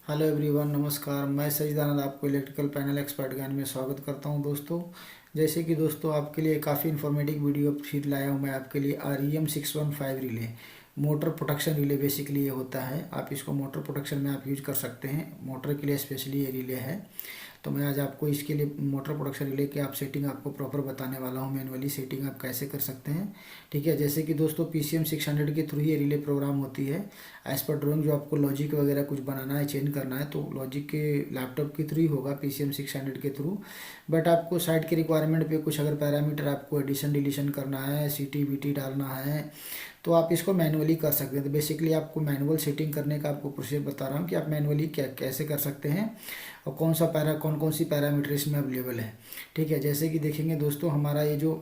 Hello everyone, नमस्कार। मैं सजीदानंद आपको इलेक्ट्रिकल पैनल एक्सपर्ट ज्ञान में स्वागत करता हूं। दोस्तों, जैसे कि दोस्तों आपके लिए काफ़ी इन्फॉर्मेटिव वीडियो फिर लाया हूं मैं आपके लिए। REM615 relay, motor protection relay basically ये होता है। आप इसको मोटर प्रोटेक्शन में आप यूज कर सकते हैं। मोटर के लिए स्पेशली ये रिले है। तो मैं आज आपको इसके लिए मोटर प्रोडक्शन रिले की आप सेटिंग आपको प्रॉपर बताने वाला हूँ। मैनुअली सेटिंग आप कैसे कर सकते हैं, ठीक है। जैसे कि दोस्तों PCM600 के थ्रू ये रिले प्रोग्राम होती है। एज पर ड्राइंग जो आपको लॉजिक वगैरह कुछ बनाना है, चेंज करना है, तो लॉजिक के लैपटॉप के थ्रू ही होगा, PCM600 के थ्रू। बट आपको साइट के रिक्वायरमेंट पे कुछ अगर पैरामीटर आपको एडिशन डिलीशन करना है, CT BT डालना है, तो आप इसको मैनुअली कर सकते हैं। तो बेसिकली आपको मैनुअल सेटिंग करने का आपको प्रोसीजर बता रहा हूँ कि आप मैनुअली क्या कैसे कर सकते हैं और कौन कौन सी पैरामीटर इसमें अवेलेबल है, ठीक है। जैसे कि देखेंगे दोस्तों, हमारा ये जो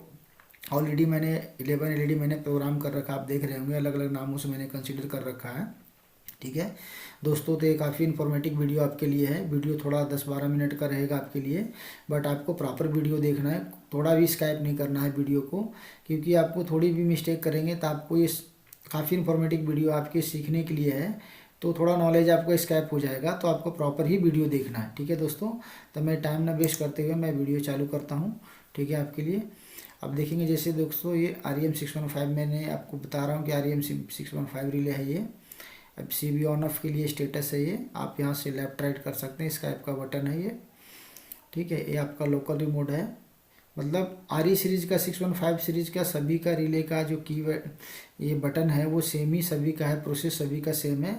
ऑलरेडी मैंने 11 LED मैंने प्रोग्राम कर रखा, आप देख रहे होंगे, अलग अलग नामों से मैंने कंसिडर कर रखा है, ठीक है दोस्तों। तो ये काफ़ी इन्फॉर्मेटिव वीडियो आपके लिए है। वीडियो थोड़ा 10-12 मिनट का रहेगा आपके लिए, बट आपको प्रॉपर वीडियो देखना है। थोड़ा भी स्काइप नहीं करना है वीडियो को, क्योंकि आपको थोड़ी भी मिस्टेक करेंगे तो आपको ये काफ़ी इन्फॉर्मेटिव वीडियो आपके सीखने के लिए है, तो थोड़ा नॉलेज आपको स्कैप हो जाएगा। तो आपको प्रॉपर ही वीडियो देखना है, ठीक है दोस्तों। तो मैं टाइम ना वेस्ट करते हुए मैं वीडियो चालू करता हूँ, ठीक है, आपके लिए। अब देखेंगे जैसे दोस्तों, ये REM615 मैंने आपको बता रहा हूँ कि REM615 रिले है ये। अब CB ऑन ऑफ के लिए स्टेटस है ये, आप यहाँ से लेफ्ट राइट कर सकते हैं। स्काइप का बटन है ये, ठीक है। ये आपका लोकल रिमोट है। मतलब RE सीरीज का 615 सीरीज का सभी का रिले का जो की ये बटन है वो सेम ही सभी का है, प्रोसेस सभी का सेम है,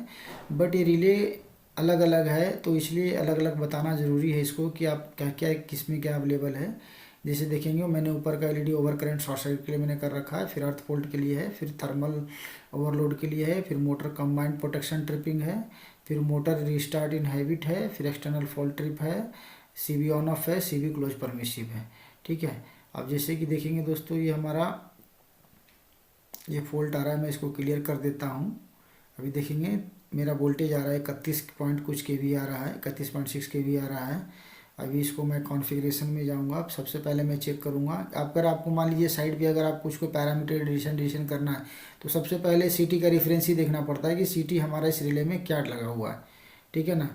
बट ये रिले अलग अलग है, तो इसलिए अलग अलग बताना ज़रूरी है इसको कि आप क्या क्या किस में क्या अवेलेबल है। जैसे देखेंगे, मैंने ऊपर का LED over current short circuit के लिए मैंने कर रखा है, फिर अर्थ फॉल्ट के लिए है, फिर थर्मल ओवरलोड के लिए है, फिर मोटर कंबाइंड प्रोटेक्शन ट्रिपिंग है, फिर मोटर रिस्टार्ट इन हैबिट है, फिर एक्सटर्नल फॉल्ट ट्रिप है, CB ऑन ऑफ है, CB क्लोज परमिसिव है, ठीक है। अब जैसे कि देखेंगे दोस्तों, ये हमारा ये फॉल्ट आ रहा है, मैं इसको क्लियर कर देता हूँ। अभी देखेंगे मेरा वोल्टेज आ रहा है 31 पॉइंट कुछ kV आ रहा है, 31.6 kV आ रहा है। अभी इसको मैं कॉन्फ़िगरेशन में जाऊंगा। अब सबसे पहले मैं चेक करूंगा, अगर आपको मान लीजिए साइड पे अगर आपको उसको पैरामीटर एडिशन करना है, तो सबसे पहले CT का रेफरेंस ही देखना पड़ता है कि CT हमारा इस रिले में क्या लगा हुआ है, ठीक है ना।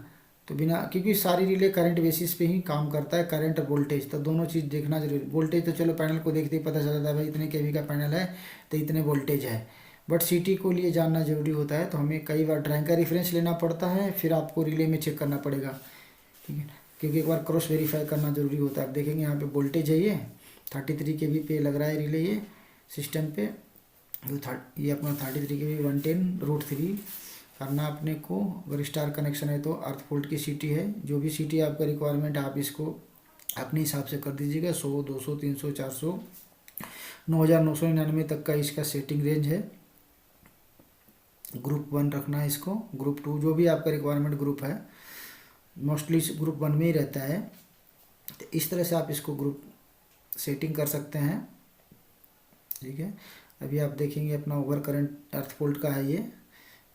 तो बिना, क्योंकि सारी रिले करंट बेसिस पे ही काम करता है, करंट और वोल्टेज, तो दोनों चीज़ देखना जरूरी। वोल्टेज तो चलो पैनल को देखते ही पता चल जाता है, भाई इतने kV का पैनल है तो इतने वोल्टेज है, बट CT को लिए जानना जरूरी होता है। तो हमें कई बार ड्राइंग का रेफरेंस लेना पड़ता है, फिर आपको रिले में चेक करना पड़ेगा, ठीक है, क्योंकि एक बार क्रॉस वेरीफाई करना जरूरी होता है। आप देखेंगे यहाँ पे वोल्टेज है, ये 33 kV पे लग रहा है रिले ये सिस्टम पे। ये अपना 33 kV 110√3 करना अपने को। अगर स्टार कनेक्शन है तो अर्थ फॉल्ट की CT है। जो भी CT आपका रिक्वायरमेंट है आप इसको अपने हिसाब से कर दीजिएगा। 100, 200, 300, 400, 9999 तक का इसका सेटिंग रेंज है। ग्रुप 1 रखना है इसको, ग्रुप 2 जो भी आपका रिक्वायरमेंट ग्रुप है, मोस्टली ग्रुप 1 में ही रहता है। तो इस तरह से आप इसको ग्रुप सेटिंग कर सकते हैं, ठीक है। अभी आप देखेंगे अपना ओवर करंट अर्थ फॉल्ट का है ये,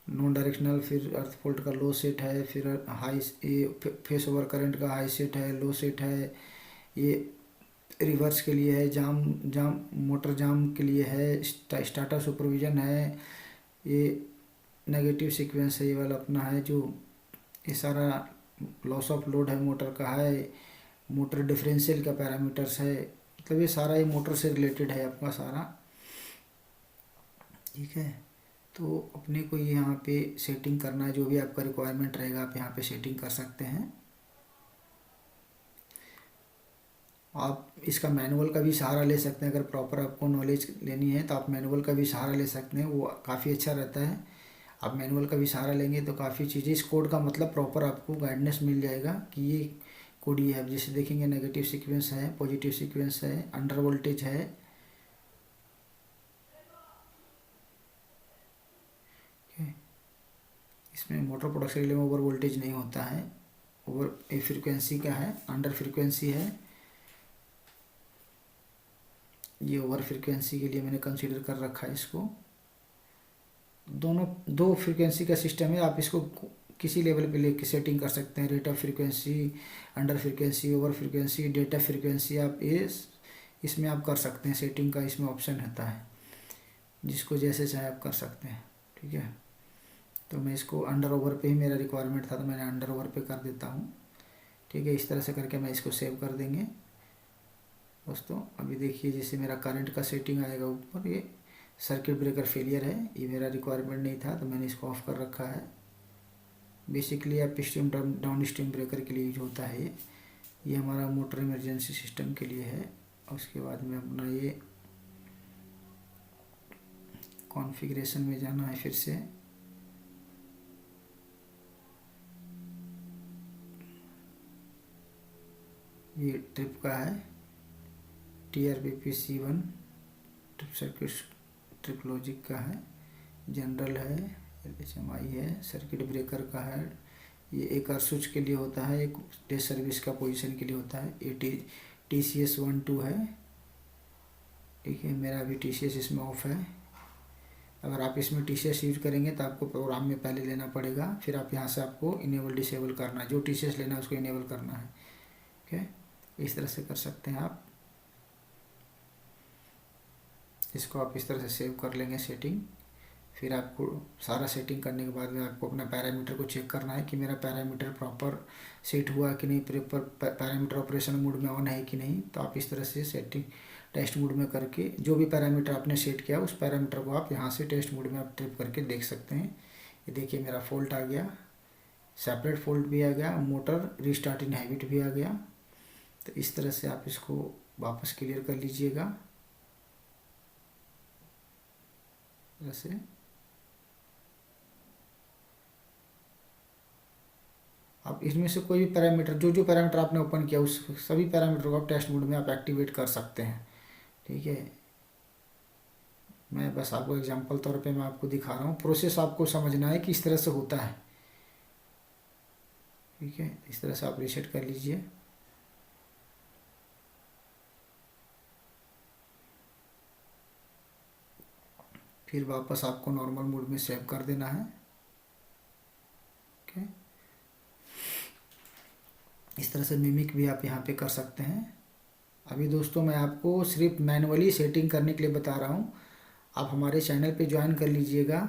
नॉन डायरेक्शनल, फिर अर्थ फॉल्ट का लो सेट है, फिर हाई ये फेस ओवर करंट का हाई सेट है, लो सेट है, ये रिवर्स के लिए है, जाम मोटर जाम के लिए है, स्टार्टर सुपरविजन है, ये नेगेटिव सीक्वेंस है, ये वाला अपना है जो, ये सारा लॉस ऑफ लोड है मोटर का है, मोटर डिफरेंशियल का पैरामीटर्स है, मतलब ये सारा ये मोटर से रिलेटेड है आपका सारा, ठीक है। तो अपने को ये यहाँ पे सेटिंग करना है, जो भी आपका रिक्वायरमेंट रहेगा आप यहाँ पे सेटिंग कर सकते हैं। आप इसका मैनुअल का भी सहारा ले सकते हैं, अगर प्रॉपर आपको नॉलेज लेनी है तो आप मैनुअल का भी सहारा ले सकते हैं, वो काफ़ी अच्छा रहता है। आप मैनुअल का भी सहारा लेंगे तो काफ़ी चीज़ें, इस कोड का मतलब प्रॉपर आपको गाइडेंस मिल जाएगा कि ये कोड ये है। जैसे देखेंगे नेगेटिव सीक्वेंस है, पॉजिटिव सीक्वेंस है, अंडर वोल्टेज है, इसमें मोटर प्रोडक्शन रिले में ओवर वोल्टेज नहीं होता है, ओवर फ्रीक्वेंसी का है, अंडर फ्रीक्वेंसी है। ये ओवर फ्रीक्वेंसी के लिए मैंने कंसीडर कर रखा है इसको। दोनों दो फ्रीक्वेंसी का सिस्टम है, आप इसको किसी लेवल पे लेके सेटिंग कर सकते हैं। Rate of frequency, under frequency, over frequency, data frequency, आप इसमें आप कर सकते हैं सेटिंग का, इसमें ऑप्शन रहता है, जिसको जैसे चाहे आप कर सकते हैं, ठीक है। तो मैं इसको अंडर ओवर पे ही मेरा रिक्वायरमेंट था तो मैंने अंडर ओवर पे कर देता हूँ। ठीक है, इस तरह से करके मैं इसको सेव कर देंगे दोस्तों। अभी देखिए जैसे मेरा करंट का सेटिंग आएगा ऊपर, ये सर्किट ब्रेकर फेलियर है, ये मेरा रिक्वायरमेंट नहीं था तो मैंने इसको ऑफ कर रखा है। Basically up stream down stream breaker के लिए यूज होता है ये हमारा मोटर इमरजेंसी सिस्टम के लिए है। उसके बाद में अपना ये कॉन्फ़िगरेशन में जाना है, फिर से ये ट्रिप का है, TRBP-C1 trip circuit trip logic का है, जनरल है, HMI है, सर्किट ब्रेकर का है, ये एक स्विच के लिए होता है, एक टेस्ट सर्विस का पोजीशन के लिए होता है, ये TCS 1-2 है। ठीक है, मेरा अभी TCS इसमें ऑफ है। अगर आप इसमें TCS यूज करेंगे तो आपको प्रोग्राम में पहले लेना पड़ेगा, फिर आप यहाँ से आपको इनेबल डिसेबल करना है, जो TCS लेना है उसको इनेबल करना है। ठीक है, इस तरह से कर सकते हैं आप। इसको आप इस तरह से सेव कर लेंगे सेटिंग। फिर आपको सारा सेटिंग करने के बाद में आपको अपना पैरामीटर को चेक करना है कि मेरा पैरामीटर प्रॉपर सेट हुआ कि नहीं, प्रॉपर पैरामीटर ऑपरेशन मोड में ऑन है कि नहीं। तो आप इस तरह से सेटिंग टेस्ट मोड में करके जो भी पैरामीटर आपने सेट किया उस पैरामीटर को आप यहाँ से टेस्ट मोड में आप ट्रिप करके देख सकते हैं। ये देखिए मेरा फॉल्ट आ गया, सेपरेट फॉल्ट भी आ गया, मोटर रीस्टार्ट इन हैबिट भी आ गया। तो इस तरह से आप इसको वापस क्लियर कर लीजिएगा जैसे। आप इसमें से कोई भी पैरामीटर जो पैरामीटर आपने ओपन किया उस सभी पैरामीटर को आप टेस्ट मोड में आप एक्टिवेट कर सकते हैं। ठीक है, मैं बस आपको एग्जांपल तौर पे मैं आपको दिखा रहा हूँ, प्रोसेस आपको समझना है कि इस तरह से होता है। ठीक है, इस तरह से आप रीसेट कर लीजिए। फिर वापस आपको नॉर्मल मोड में सेव कर देना है। ओके, इस तरह से मिमिक भी आप यहाँ पे कर सकते हैं। अभी दोस्तों मैं आपको सिर्फ मैनुअली सेटिंग करने के लिए बता रहा हूँ, आप हमारे चैनल पे ज्वाइन कर लीजिएगा।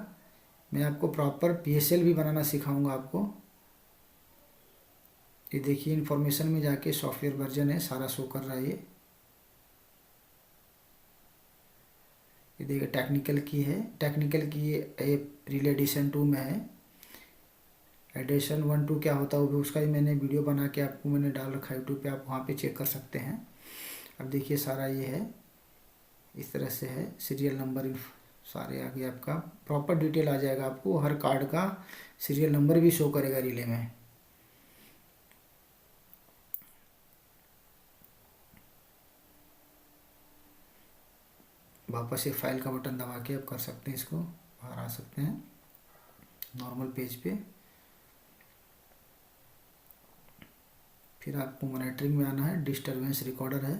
मैं आपको प्रॉपर PSL भी बनाना सिखाऊंगा आपको। ये देखिए इन्फॉर्मेशन में जाके सॉफ्टवेयर वर्जन है, सारा शो कर रहा है ये देखिए टेक्निकल की है, टेक्निकल की ये रिले एडिशन 2 में है। एडिशन 1-2 क्या होता है वो भी उसका भी मैंने वीडियो बना के आपको मैंने डाल रखा है यूट्यूब पे, आप वहाँ पे चेक कर सकते हैं। अब देखिए सारा ये है, इस तरह से है, सीरियल नंबर सारे आगे आपका प्रॉपर डिटेल आ जाएगा, आपको हर कार्ड का सीरियल नंबर भी शो करेगा रिले में। वापस ये फाइल का बटन दबा के आप कर सकते हैं, इसको बाहर आ सकते हैं नॉर्मल पेज पे। फिर आपको मॉनिटरिंग में आना है, डिस्टरबेंस रिकॉर्डर है,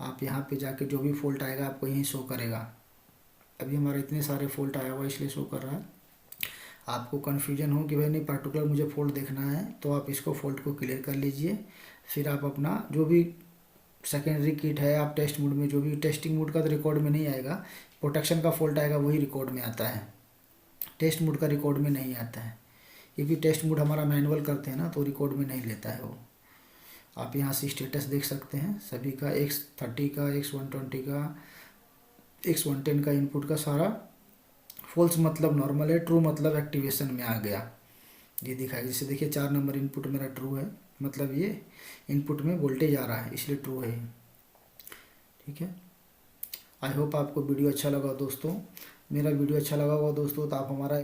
आप यहाँ पे जाके जो भी फॉल्ट आएगा आपको यहीं शो करेगा। अभी हमारा इतने सारे फॉल्ट आया हुआ इसलिए शो कर रहा है। आपको कन्फ्यूजन हो कि भाई नहीं पर्टिकुलर मुझे फॉल्ट देखना है तो आप इसको फॉल्ट को क्लियर कर लीजिए। फिर आप अपना जो भी सेकेंडरी किट है आप टेस्ट मोड में, जो भी टेस्टिंग मोड का तो रिकॉर्ड में नहीं आएगा, प्रोटेक्शन का फॉल्ट आएगा वही रिकॉर्ड में आता है, टेस्ट मोड का रिकॉर्ड में नहीं आता है, क्योंकि टेस्ट मोड हमारा मैनुअल करते हैं ना तो रिकॉर्ड में नहीं लेता है वो। आप यहाँ से स्टेटस देख सकते हैं सभी का, X30 का, X120 का, X110 का इनपुट का सारा फॉल्स मतलब नॉर्मल है, ट्रू मतलब एक्टिवेशन में आ गया, ये दिखाएगा। जैसे देखिए 4 नंबर इनपुट मेरा ट्रू है, मतलब ये इनपुट में वोल्टेज आ रहा है इसलिए ट्रू है। ठीक है, आई होप आपको वीडियो अच्छा लगा दोस्तों। मेरा वीडियो अच्छा लगा होगा दोस्तों तो आप हमारा